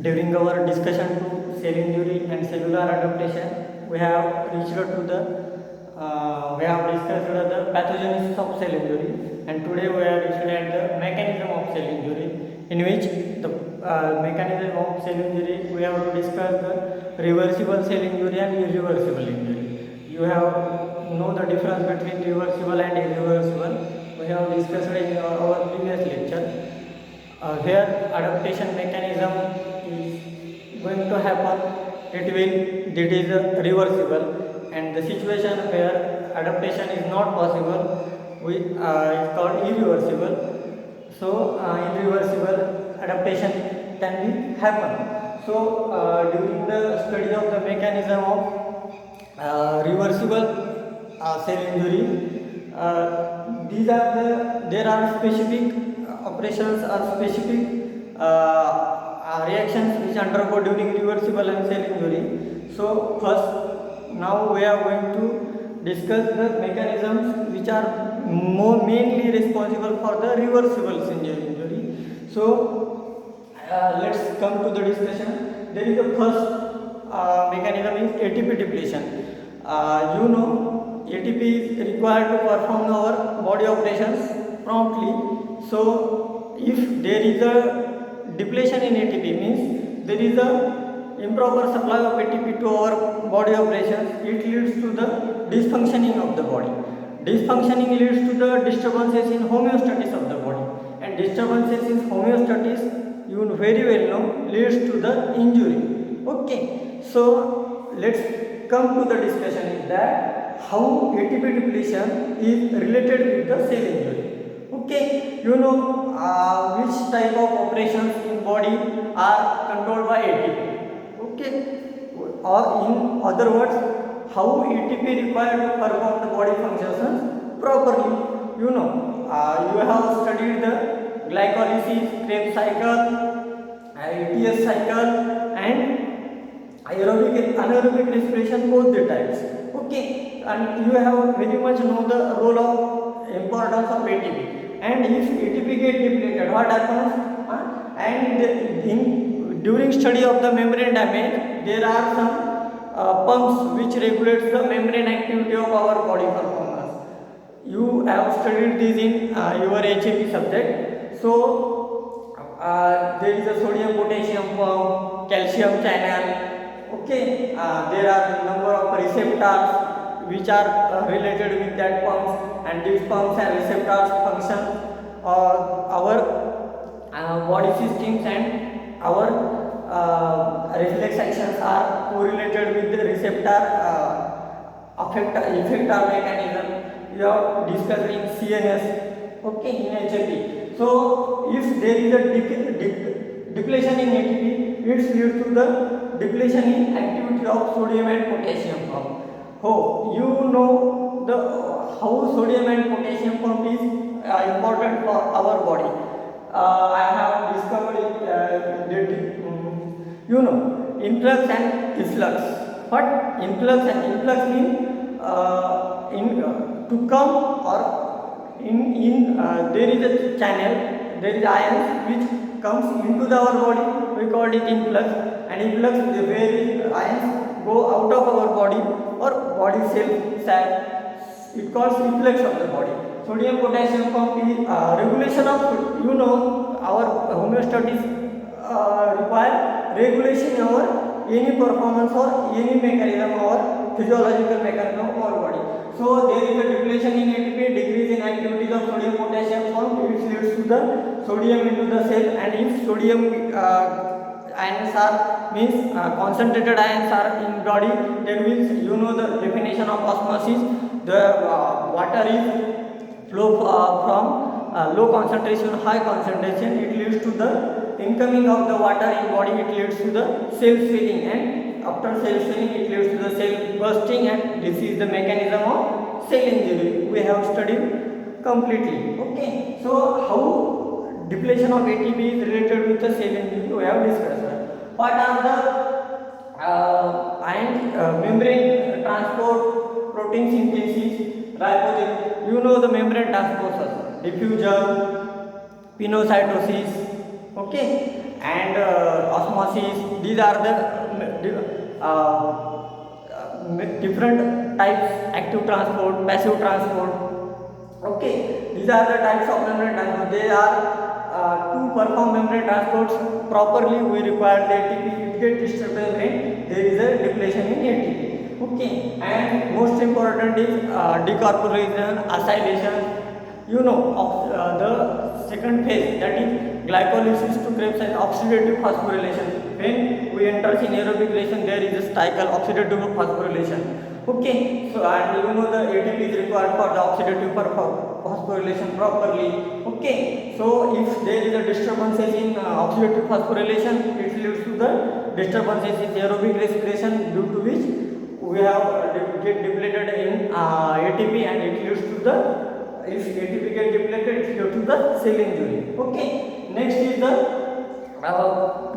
During our discussion to cell injury and cellular adaptation, we have reached to the we have discussed the pathogenesis of cell injury, and today we are reached at the mechanism of cell injury, in which the mechanism of cell injury we have to discuss the reversible cell injury and irreversible injury. You have know the difference between reversible and irreversible. We have discussed in our previous lecture. Here adaptation mechanism is going to happen, it is reversible, and the situation where adaptation is not possible is called irreversible. So irreversible adaptation can be happen. So during the study of the mechanism of reversible cell injury, there are specific operations or specific reactions which undergo during reversible and cell injury. So first, now we are going to discuss the mechanisms which are mainly responsible for the reversible injury. So let's come to the discussion. There is the first mechanism is ATP depletion. ATP is required to perform our body operations promptly. So if there is a depletion in ATP, means there is a improper supply of ATP to our body operations, it leads to the dysfunctioning of the body. Dysfunctioning leads to the disturbances in homeostasis of the body, and disturbances in homeostasis, you very well know, leads to the injury. Okay, so let's come to the discussion is that how ATP depletion is related with the cell injury. Okay, which type of operations in body are controlled by ATP. Okay, or in other words, how ATP required to perform the body functions properly. You have studied the glycolysis, Krebs cycle, ATS cycle, and anaerobic respiration, both the types. Okay, and you have very much know the role of importance of ATP. And if ATP get depleted, what happens? During study of the membrane damage, there are some pumps which regulates the membrane activity of our body performance. You have studied this in your HAP subject. So there is a sodium potassium pump, calcium channel. Okay, there are number of receptors which are related with that pumps, and these pumps and receptors function our body systems, and our reflex actions are correlated with the receptor effector mechanism. We have discussed in CNS, okay, in HAP. So if there is a depletion in ATP, it leads to the depletion in activity of sodium and potassium pump. How sodium and potassium pump is important for our body. I have discovered influx and efflux. What influx and efflux mean? To come, or there is a channel, there is ions which comes into our body, we call it influx, and influx is where ions go out of our body or body cell, it calls reflex of the body. Sodium potassium pump is regulation of our homeostasis require regulation in our any performance or any mechanism or physiological mechanism of our body. So there is a depletion in ATP, decrease in activities of sodium potassium pump, which leads to the sodium into the cell, and if sodium ions are means concentrated ions are in body, then means the definition of osmosis, the water is flow from low concentration to high concentration, it leads to the incoming of the water in body, it leads to the cell swelling, and after cell swelling it leads to the cell bursting, and this is the mechanism of cell injury we have studied completely. Okay, so how depletion of ATP is related with the cell injury we have discussed. What are the membrane transport, protein synthesis, ribozyme, the membrane transporters, diffusion, pinocytosis, okay, and osmosis. These are the different types: active transport, passive transport. Okay, these are the types of membrane transport. They are to perform membrane transports properly, we require the ATP. It gets disturbed when there is a depletion in ATP. Okay, and most important is decarburization, acylation. You know, the second phase, that is glycolysis to Krebs and oxidative phosphorylation. When we enter in aerobic reaction, there is a cycle oxidative phosphorylation. Okay, so and you know the ATP is required for the oxidative phosphorylation properly. Okay, so if there is a disturbances in oxidative phosphorylation, it leads to the disturbances in aerobic respiration, due to which we have get depleted in ATP, and it leads to the, if ATP get depleted, it leads to the cell injury. Okay, next is the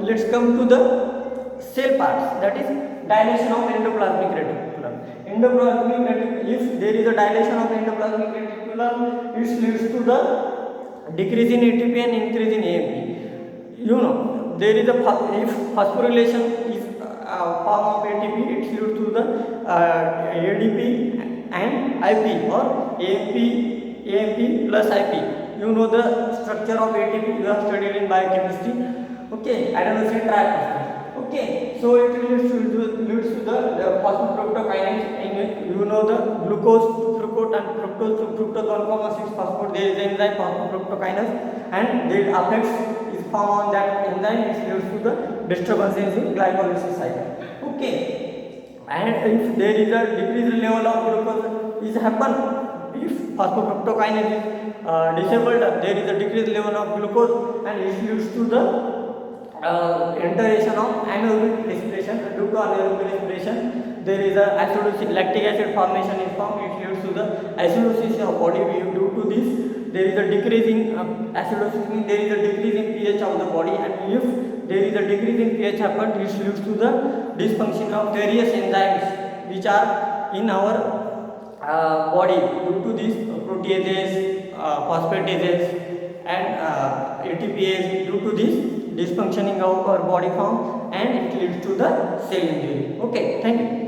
let's come to the cell parts, that is dilation of endoplasmic reticulum. Endoplasmic reticulum, if there is a dilation of endoplasmic reticulum, it leads to the decrease in ATP and increase in AMP. You know, there is a, if phosphorylation is form of ATP, it leads to the ADP and IP, or AMP plus IP. You know the structure of ATP, you have studied in biochemistry. Okay, adenosine triphosphate. Okay, so it leads to the phosphofructokinase. You know the glucose to fructose and fructose to fructose 1,6 phosphate. There is an enzyme phosphofructokinase, and it affects is found on that enzyme. It leads to the disturbances in glycolysis cycle. Okay, and if there is a decreased level of glucose is happen, if phosphofructokinase is disabled, there is a decreased level of glucose, and it leads to the entration of anaerobic respiration. Due to anaerobic respiration, there is a acidosis, lactic acid formation is formed. It leads to the acidosis of body. Due to this, there is a decrease in acidosis, means there is a decrease in pH of the body, and if there is a decrease in pH happen, it leads to the dysfunction of various enzymes which are in our body. Due to this, proteases, phosphatases, and ATPase, due to this dysfunctioning of our body form, and it leads to the cell injury. Okay, thank you.